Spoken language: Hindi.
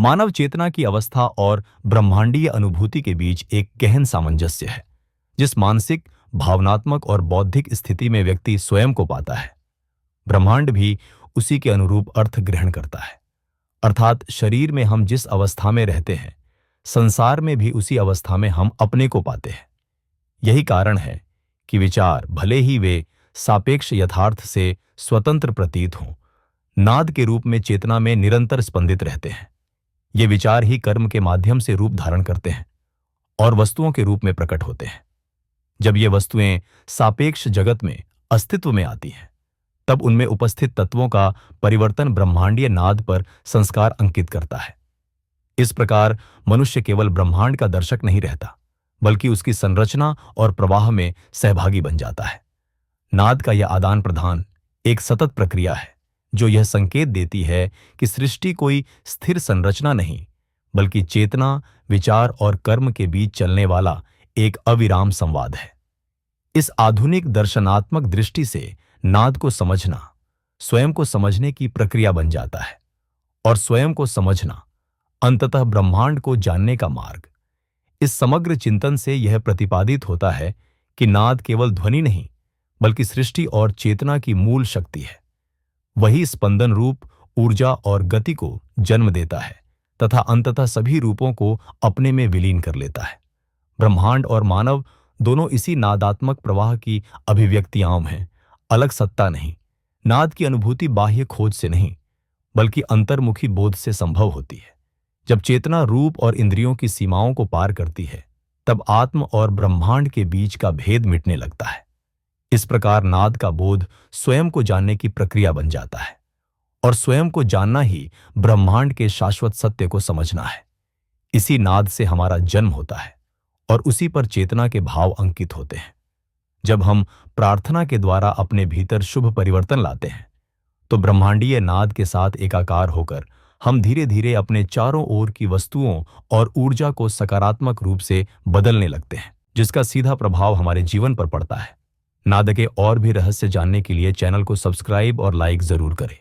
मानव चेतना की अवस्था और ब्रह्मांडीय अनुभूति के बीच एक गहन सामंजस्य है। जिस मानसिक, भावनात्मक और बौद्धिक स्थिति में व्यक्ति स्वयं को पाता है, ब्रह्मांड भी उसी के अनुरूप अर्थ ग्रहण करता है। अर्थात शरीर में हम जिस अवस्था में रहते हैं, संसार में भी उसी अवस्था में हम अपने को पाते हैं। यही कारण है कि विचार, भले ही वे सापेक्ष यथार्थ से स्वतंत्र प्रतीत हों, नाद के रूप में चेतना में निरंतर स्पंदित रहते हैं। ये विचार ही कर्म के माध्यम से रूप धारण करते हैं और वस्तुओं के रूप में प्रकट होते हैं। जब ये वस्तुएं सापेक्ष जगत में अस्तित्व में आती हैं, तब उनमें उपस्थित तत्वों का परिवर्तन ब्रह्मांडीय नाद पर संस्कार अंकित करता है। इस प्रकार मनुष्य केवल ब्रह्मांड का दर्शक नहीं रहता, बल्कि उसकी संरचना और प्रवाह में सहभागी बन जाता है। नाद का यह आदान प्रदान एक सतत प्रक्रिया है, जो यह संकेत देती है कि सृष्टि कोई स्थिर संरचना नहीं, बल्कि चेतना, विचार और कर्म के बीच चलने वाला एक अविराम संवाद है। इस आधुनिक दर्शनात्मक दृष्टि से नाद को समझना स्वयं को समझने की प्रक्रिया बन जाता है, और स्वयं को समझना अंततः ब्रह्मांड को जानने का मार्ग। इस समग्र चिंतन से यह प्रतिपादित होता है कि नाद केवल ध्वनि नहीं, बल्कि सृष्टि और चेतना की मूल शक्ति है। वही स्पंदन रूप, ऊर्जा और गति को जन्म देता है तथा अंततः सभी रूपों को अपने में विलीन कर लेता है। ब्रह्मांड और मानव दोनों इसी नादात्मक प्रवाह की अभिव्यक्तियां हैं, अलग सत्ता नहीं। नाद की अनुभूति बाह्य खोज से नहीं, बल्कि अंतर्मुखी बोध से संभव होती है। जब चेतना रूप और इंद्रियों की सीमाओं को पार करती है, तब आत्म और ब्रह्मांड के बीच का भेद मिटने लगता है। इस प्रकार नाद का बोध स्वयं को जानने की प्रक्रिया बन जाता है, और स्वयं को जानना ही ब्रह्मांड के शाश्वत सत्य को समझना है। इसी नाद से हमारा जन्म होता है और उसी पर चेतना के भाव अंकित होते हैं। जब हम प्रार्थना के द्वारा अपने भीतर शुभ परिवर्तन लाते हैं, तो ब्रह्मांडीय नाद के साथ एकाकार होकर हम धीरे धीरे अपने चारों ओर की वस्तुओं और ऊर्जा को सकारात्मक रूप से बदलने लगते हैं, जिसका सीधा प्रभाव हमारे जीवन पर पड़ता है। नाद के और भी रहस्य जानने के लिए चैनल को सब्सक्राइब और लाइक जरूर करें।